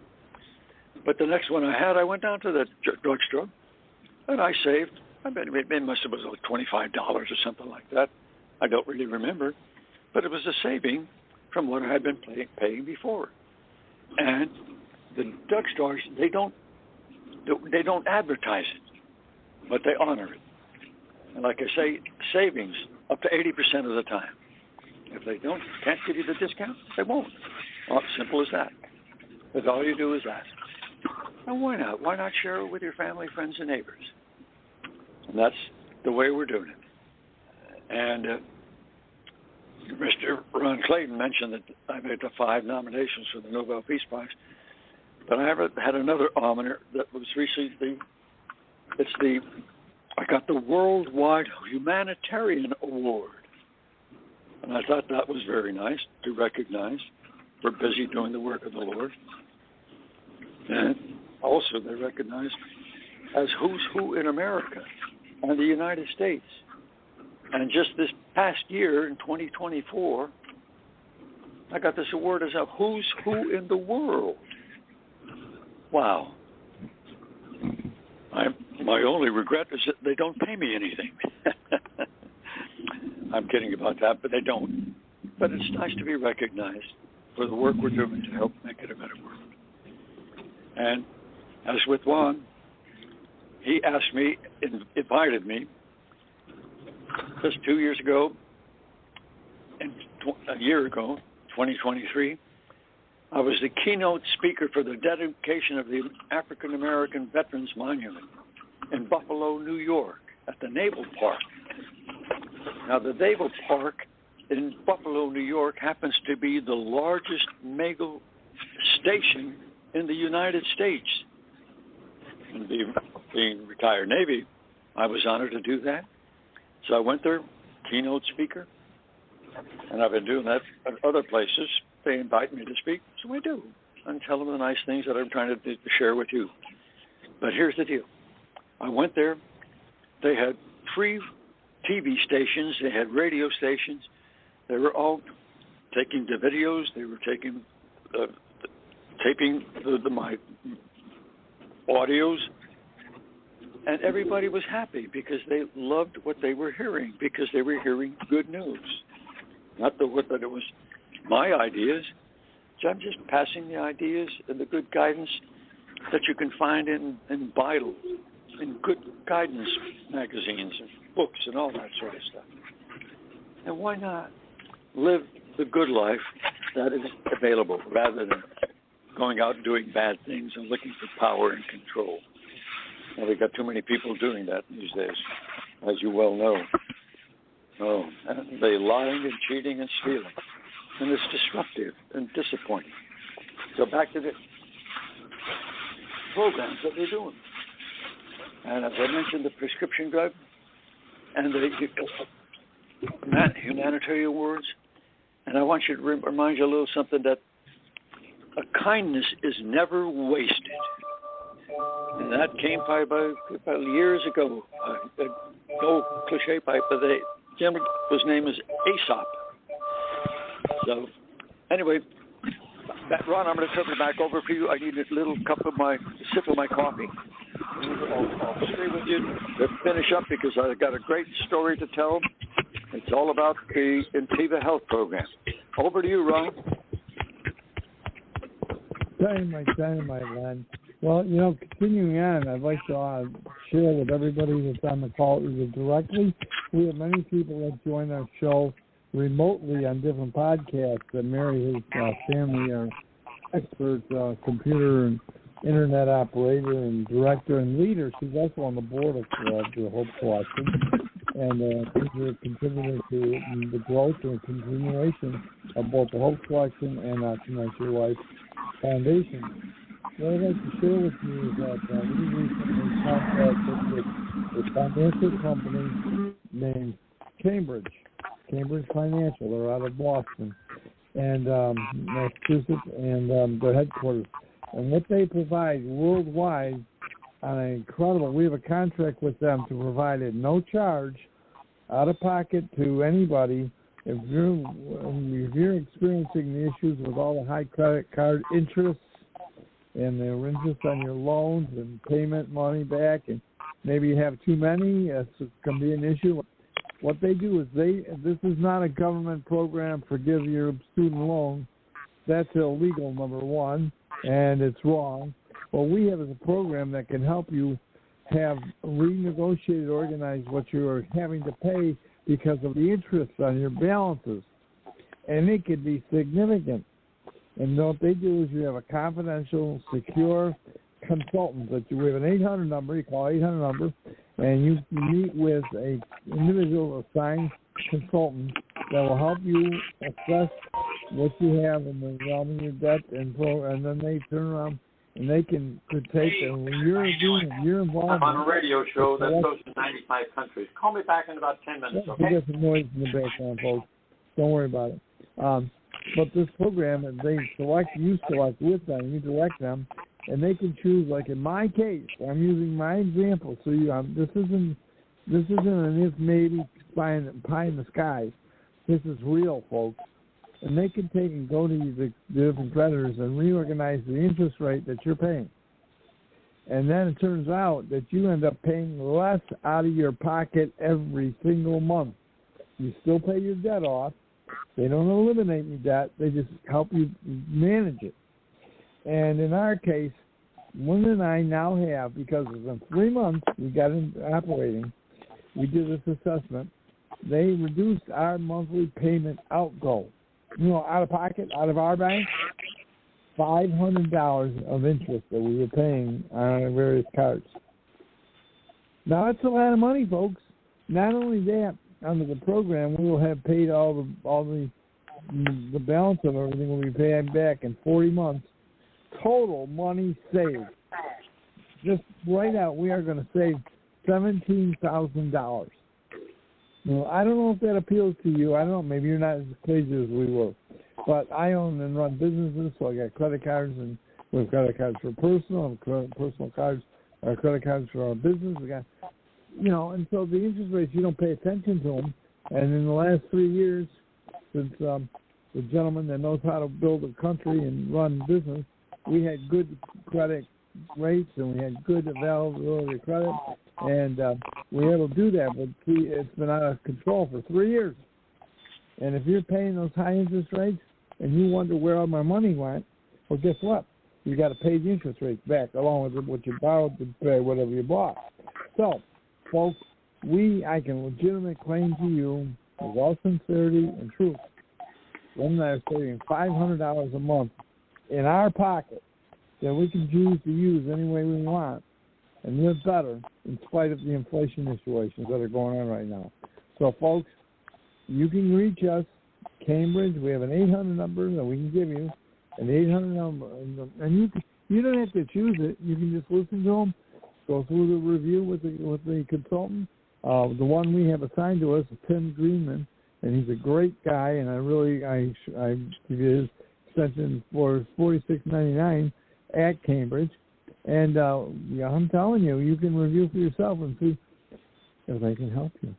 C: But the next one I had, I went down to the drugstore, and I saved, it must have been like $25 or something like that. I don't really remember. But it was a saving from what I had been paying before. And the drugstores, they don't advertise it, but they honor it. And like I say, savings up to 80% of the time. If they can't give you the discount, they won't. Well, simple as that. But all you do is ask. And why not? Why not share it with your family, friends, and neighbors? And that's the way we're doing it. And Mr. Ron Clayton mentioned that I made the 5 nominations for the Nobel Peace Prize. But I had another honor that was recently, I got the Worldwide Humanitarian Award. And I thought that was very nice to recognize. We're busy doing the work of the Lord. And also they recognized as who's who in America and the United States. And just this past year, in 2024, I got this award as a who's who in the world. Wow. My only regret is that they don't pay me anything. I'm kidding about that, but they don't. But it's nice to be recognized for the work we're doing to help make it a better world. And as with Juan, he asked me, invited me, just 2 years ago, and a year ago, 2023, I was the keynote speaker for the dedication of the African American Veterans Monument in Buffalo, New York, at the Naval Park. Now, the Naval Park in Buffalo, New York, happens to be the largest naval station in the United States. And being retired Navy, I was honored to do that. So I went there, keynote speaker, and I've been doing that at other places. They invite me to speak, so I do, and tell them the nice things that I'm trying to share with you. But here's the deal. I went there. They had 3 TV stations. They had radio stations. They were all taking the videos. They were taping my audios. And everybody was happy because they loved what they were hearing, because they were hearing good news. Not that it was my ideas. So I'm just passing the ideas and the good guidance that you can find in Bibles, in good guidance magazines and books and all that sort of stuff. And why not live the good life that is available rather than going out and doing bad things and looking for power and control? Well, we've got too many people doing that these days, as you well know. Oh, and they lying and cheating and stealing. And it's disruptive and disappointing. So back to the programs that they're doing. And as I mentioned, the prescription drug and the humanitarian awards. And I want you to remind you a little something, that a kindness is never wasted. And that came by about years ago. No cliche pipe, but the gentleman whose name is Aesop. So, anyway, Ron, I'm going to turn it back over for you. I need a little sip of my coffee. I'll stay with you to finish up because I've got a great story to tell. It's all about the Intiva Health Program. Over to you, Ron.
B: Dynamite, Len. Well, continuing on, I'd like to share with everybody that's on the call either directly. We have many people that join our show remotely on different podcasts. That Mary, his family, are experts, computer and internet operator and director and leader. She's also on the board of the Hope Collection, and she's a contributor to the growth and continuation of both the Hope Collection and Optimize Your Life Foundation. What I'd like to share with you is that we recently contacted with a financial company named Cambridge Financial. They're out of Boston and Massachusetts, and their headquarters. And what they provide worldwide on an incredible, we have a contract with them to provide at no charge, out of pocket to anybody. If you're experiencing the issues with all the high credit card interest and the interest on your loans and payment money back, and maybe you have too many, it can be an issue. What they do is this is not a government program, forgive your student loan. That's illegal, number one, and it's wrong. What we have is a program that can help you have renegotiated, organized what you are having to pay because of the interest on your balances. And it could be significant. And what they do is you have a confidential, secure consultant that we have an 800 number, you call 800 number, and you meet with an individual assigned consultant that will help you assess what you have in the realm of your debt, and then they turn around and they can take and when you're involved.
D: I'm on a radio show that goes to 95 countries. Call me back in about 10 minutes, okay?
B: You get some noise in the background, folks. Don't worry about it. But this program, you select with them, you direct them, and they can choose. Like in my case, I'm using my example. So this isn't an if maybe pie in the sky. This is real, folks. And they can take and go to the different creditors and reorganize the interest rate that you're paying. And then it turns out that you end up paying less out of your pocket every single month. You still pay your debt off. They don't eliminate your debt. They just help you manage it. And in our case, Lynn and I now have, because in 3 months we got into operating, we did this assessment, they reduced our monthly payment outgo. Out of pocket, out of our bank, $500 of interest that we were paying on our various cards. Now, that's a lot of money, folks. Not only that, under the program, we will have paid all the balance of everything will be paid back in 40 months. Total money saved. Just right out, we are going to save $17,000. I don't know if that appeals to you. I don't know. Maybe you're not as crazy as we were. But I own and run businesses, so I got credit cards, and we have credit cards for personal and personal cards, or credit cards for our business. We got, and so the interest rates, you don't pay attention to them. And in the last 3 years, since the gentleman that knows how to build a country and run business, we had good credit rates and we had good availability of credit. And we were able to do that, but see, it's been out of control for 3 years. And if you're paying those high interest rates and you wonder where all my money went, well, guess what? You got to pay the interest rates back along with what you borrowed to pay whatever you bought. So, folks, I can legitimately claim to you, with all sincerity and truth, Lynn and I are saving $500 a month in our pocket that we can choose to use any way we want and live better in spite of the inflation situations that are going on right now. So, folks, you can reach us, Cambridge. We have an 800 number that we can give you, an 800 number, and you don't have to choose it. You can just listen to them, go through the review with the consultant. The one we have assigned to us is Tim Greenman, and he's a great guy. And I give you his extension for $46.99 at Cambridge. And I'm telling you, you can review for yourself and see if they can help you.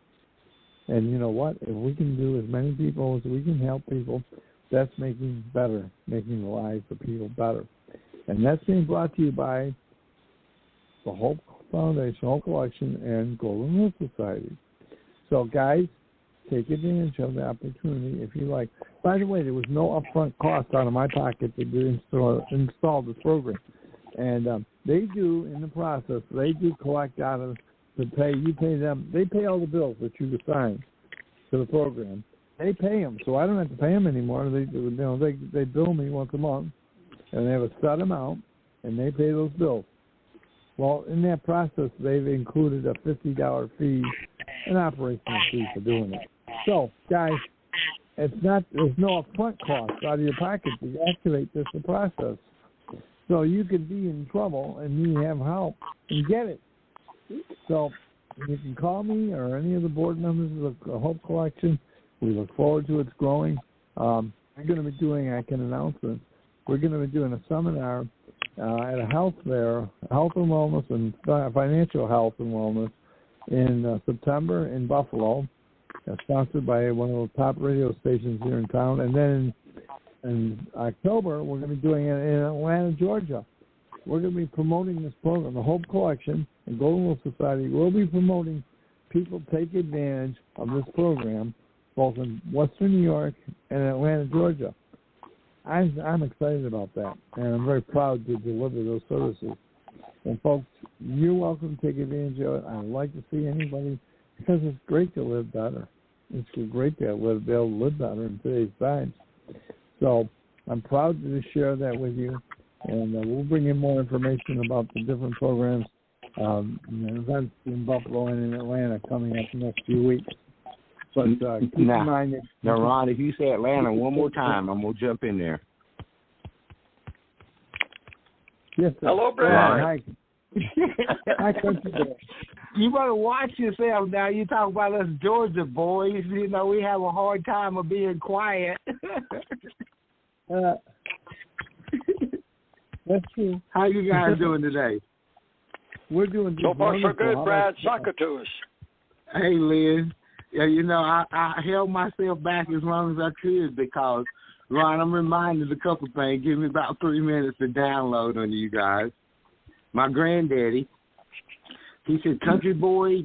B: And you know what? If we can do as many people as we can help people, that's making the lives of people better. And that's being brought to you by the Hope Foundation, Hope Collection, and Golden Rule Society. So, guys, take advantage of the opportunity if you like. By the way, there was no upfront cost out of my pocket to install this program. And they do, in the process, they do collect out of to pay. You pay them. They pay all the bills that you assign to the program. They pay them, so I don't have to pay them anymore. They bill me once a month, and they have a set amount, and they pay those bills. Well, in that process, they've included a $50 fee, an operational fee for doing it. So, guys, there's no upfront cost out of your pocket to activate this process. So you could be in trouble and need have help and get it. So you can call me or any of the board members of the Hope Collection. We look forward to its growing. We're going to be doing, I can announce this, we're going to be doing a seminar at a health fair, health and wellness and financial health and wellness in September in Buffalo, sponsored by one of the top radio stations here in town. And then in October, we're going to be doing it in Atlanta, Georgia. We're going to be promoting this program. The Hope Collection and Golden Rule Society will be promoting people take advantage of this program, both in Western New York and Atlanta, Georgia. I'm excited about that, and I'm very proud to deliver those services. And, folks, you're welcome to take advantage of it. I'd like to see anybody, because it's great to live better. It's great to be able to live better in today's times. So I'm proud to share that with you, and we'll bring in more information about the different programs and events in Buffalo and in Atlanta coming up in the next few weeks. But keep in mind that...
E: Now, Ron, if you say Atlanta one more time, I'm going to jump in there.
B: Yes, sir.
C: Hello, Brad.
B: Hi, Country Boy.
E: You better watch yourself now. You talk about us Georgia boys. You know, we have a hard time of being quiet.
B: That's true.
E: How you guys doing today?
B: We're doing
C: so far so good, Brad. Suck it to us.
E: Hey, Liz. Yeah, you know, I held myself back as long as I could because, Ron, I'm reminded a couple things. Give me about 3 minutes to download on you guys. My granddaddy, he said, country boy,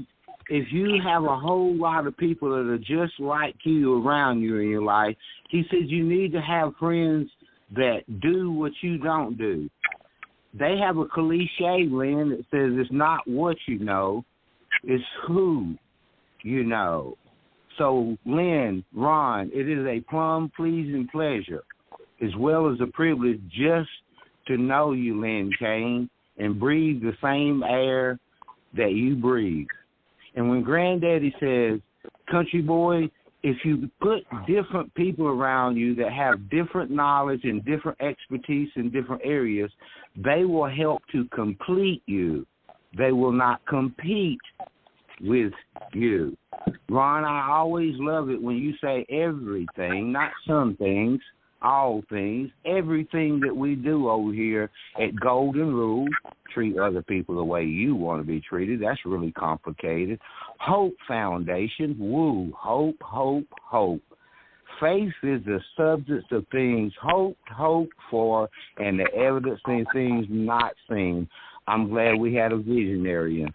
E: if you have a whole lot of people that are just like you around you in your life, he said you need to have friends that do what you don't do. They have a cliche, Lynn, that says it's not what you know, it's who you know. So, Lynn, Ron, it is a plumb pleasing pleasure, as well as a privilege just to know you, Len Kaine, and breathe the same air that you breathe. And when Granddaddy says, country boy, if you put different people around you that have different knowledge and different expertise in different areas, they will help to complete you. They will not compete with you. Ron, I always love it when you say everything, not some things, all things, everything that we do over here at Golden Rule, treat other people the way you want to be treated. That's really complicated. Hope Foundation, woo, hope, hope, hope. Faith is the substance of things hoped for, and the evidence in things not seen. I'm glad we had a visionary,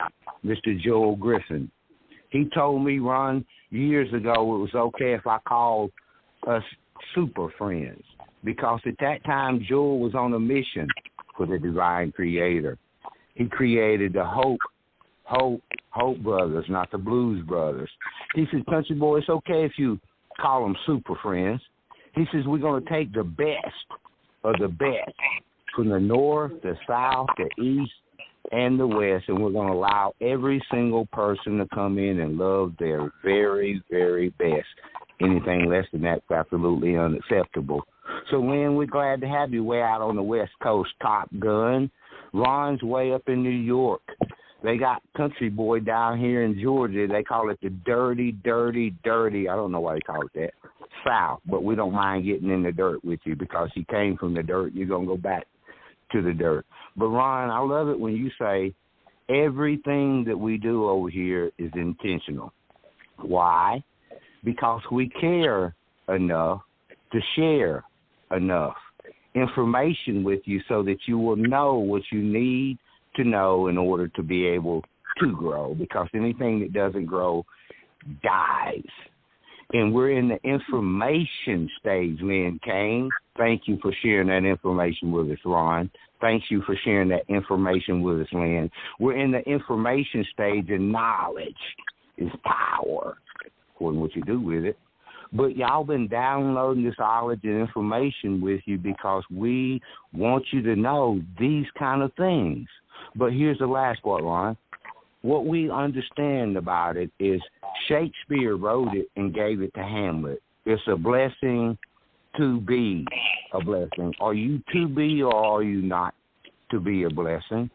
E: Mr. Joel Griffin. He told me, Ron, years ago it was okay if I called us super friends, because at that time Joel was on a mission for the divine creator. He created the Hope Brothers, not the Blues Brothers. He said, country boy, it's okay if you call them super friends. He says, we're going to take the best of the best from the north, the south, the east, and the west, and we're going to allow every single person to come in and love their very, very best. Anything less than that's absolutely unacceptable. So, Lynn, we're glad to have you way out on the West Coast, Top Gun. Ron's way up in New York. They got Country Boy down here in Georgia. They call it the dirty, I don't know why they call it that, South. But we don't mind getting in the dirt with you because you came from the dirt. You're going to go back to the dirt. But, Ron, I love it when you say everything that we do over here is intentional. Why? Because we care enough to share enough information with you so that you will know what you need to know in order to be able to grow, because anything that doesn't grow dies. And we're in the information stage, Len Kaine. Thank you for sharing that information with us, Ron. Thank you for sharing that information with us, Len. We're in the information stage, and knowledge is power, according to what you do with it. But y'all been downloading this knowledge and information with you because we want you to know these kind of things. But here's the last part, Ron. What we understand about it is Shakespeare wrote it and gave it to Hamlet. It's a blessing to be a blessing. Are you to be or are you not to be a blessing?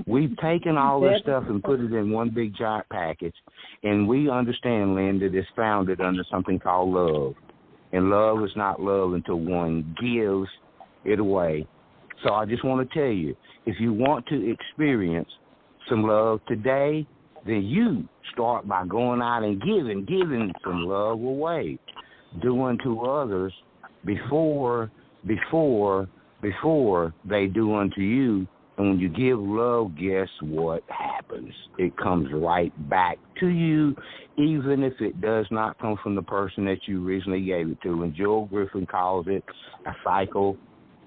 E: We've taken all this stuff and put it in one big giant package, and we understand, Lynn, that it's founded under something called love. And love is not love until one gives it away. So I just want to tell you, if you want to experience some love today, then you start by going out and giving some love away. Do unto others before they do unto you. And when you give love, guess what happens? It comes right back to you, even if it does not come from the person that you originally gave it to. And Joel Griffin calls it a cycle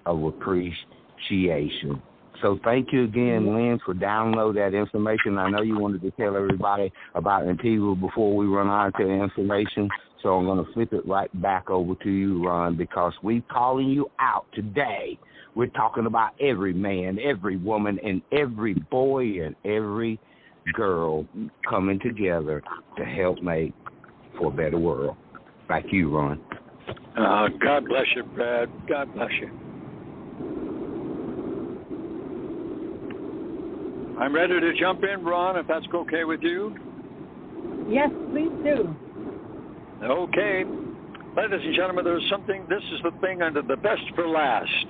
E: of appreciation. So thank you again, Lynn, for downloading that information. I know you wanted to tell everybody about Antigua before we run on to the information, so I'm going to flip it right back over to you, Ron, because we're calling you out today. We're talking about every man, every woman, and every boy and every girl coming together to help make for a better world. Back to you, Ron.
C: God bless you, Brad. God bless you. I'm ready to jump in, Ron, if that's okay with you.
F: Yes, please do.
C: Okay. Ladies and gentlemen, there's something, this is the thing under the best for last.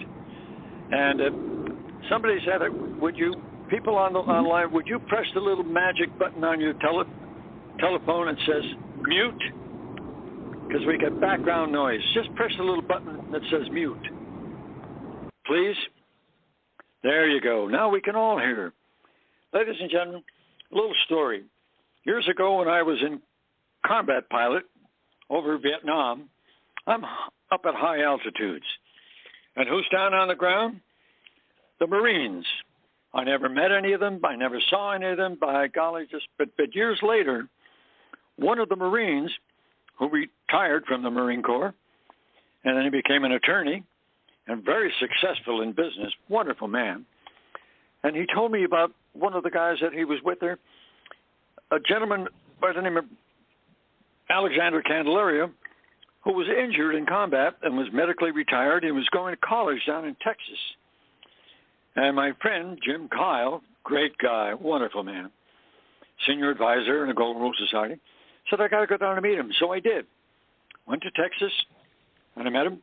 C: And somebody said, would you, people on the online, would you press the little magic button on your telephone that says mute? Because we get background noise. Just press the little button that says mute. Please. There you go. Now we can all hear. Ladies and gentlemen, a little story. Years ago when I was in combat pilot over Vietnam, I'm up at high altitudes. And who's down on the ground? The Marines. I never met any of them. I never saw any of them. By golly, but years later, one of the Marines who retired from the Marine Corps, and then he became an attorney and very successful in business, wonderful man. And he told me about one of the guys that he was with there, a gentleman by the name of Alexander Candelaria, who was injured in combat and was medically retired. He was going to college down in Texas. And my friend, Jim Kyle, great guy, wonderful man, senior advisor in the Golden Rule Society, said, I got to go down and meet him. So I did. Went to Texas, and I met him,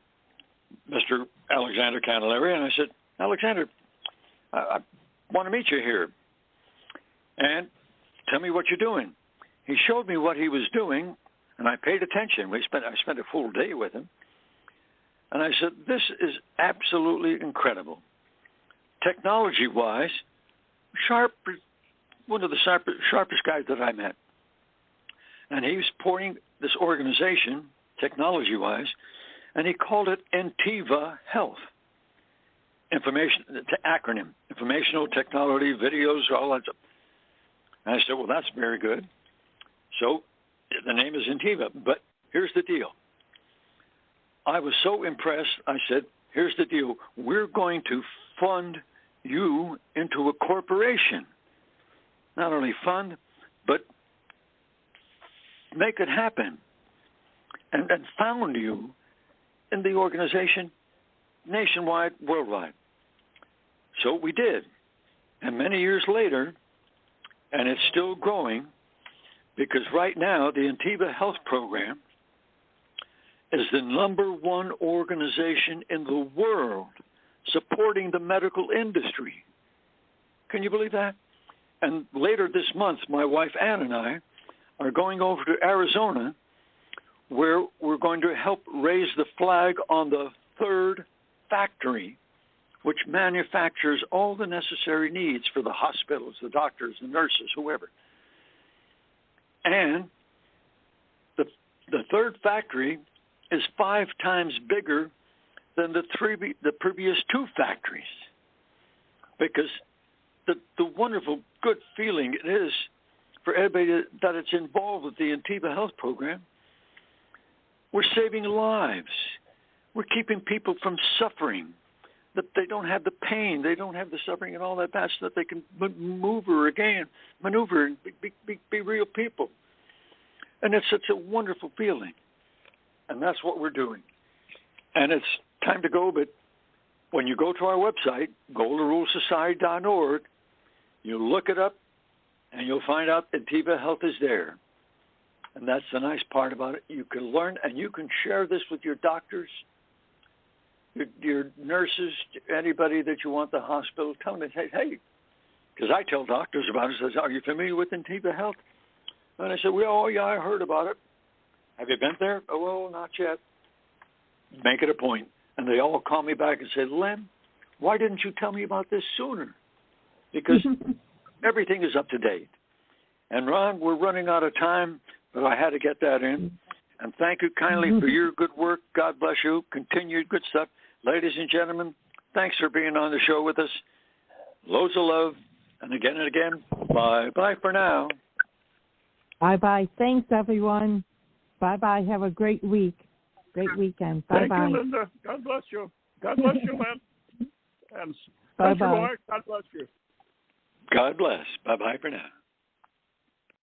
C: Mr. Alexander Candelaria, and I said, Alexander, I want to meet you here. And tell me what you're doing. He showed me what he was doing, and I paid attention. I spent a full day with him. And I said, this is absolutely incredible. Technology-wise, one of the sharpest guys that I met. And he was supporting this organization, technology-wise, and he called it Antiva Health. Information, acronym, informational technology, videos, all that stuff. And I said, well, that's very good. So the name is Antiva, but here's the deal. I was so impressed, I said, here's the deal. We're going to fund you into a corporation. Not only fund, but make it happen. And found you in the organization nationwide, worldwide. So we did. And many years later, and it's still growing, because right now the Antiva Health Program is the #1 organization in the world supporting the medical industry. Can you believe that? And later this month, my wife Ann and I are going over to Arizona, where we're going to help raise the flag on the third factory, which manufactures all the necessary needs for the hospitals, the doctors, the nurses, whoever. And the third factory is 5 times bigger than the previous 2 factories, because the wonderful, good feeling it is for everybody that it's involved with the Antiva Health Program. We're saving lives. We're keeping people from suffering, that they don't have the pain, they don't have the suffering and all that bad stuff. They can maneuver and be real people. And it's such a wonderful feeling. And that's what we're doing. And it's time to go, but when you go to our website, goldenrulesociety.org, you look it up, and you'll find out Antiva Health is there. And that's the nice part about it. You can learn, and you can share this with your doctors, your nurses, anybody that you want, the hospital. Tell them, hey, because I tell doctors about it. Says, are you familiar with Antiva Health? And I said, well, yeah, I heard about it. Have you been there? Oh, well, not yet. Make it a point. And they all call me back and say, Len, why didn't you tell me about this sooner? Because everything is up to date. And, Ron, we're running out of time, but I had to get that in. And thank you kindly for your good work. God bless you. Continued good stuff. Ladies and gentlemen, thanks for being on the show with us. Loads of love. And again, bye-bye for now.
F: Bye-bye. Thanks, everyone. Bye-bye. Have a great week. Great weekend. Bye-bye.
G: Thank you, Linda. God bless you. God bless you, Len. And
F: bye-bye.
G: Mark. God bless you.
C: God bless. Bye-bye for now.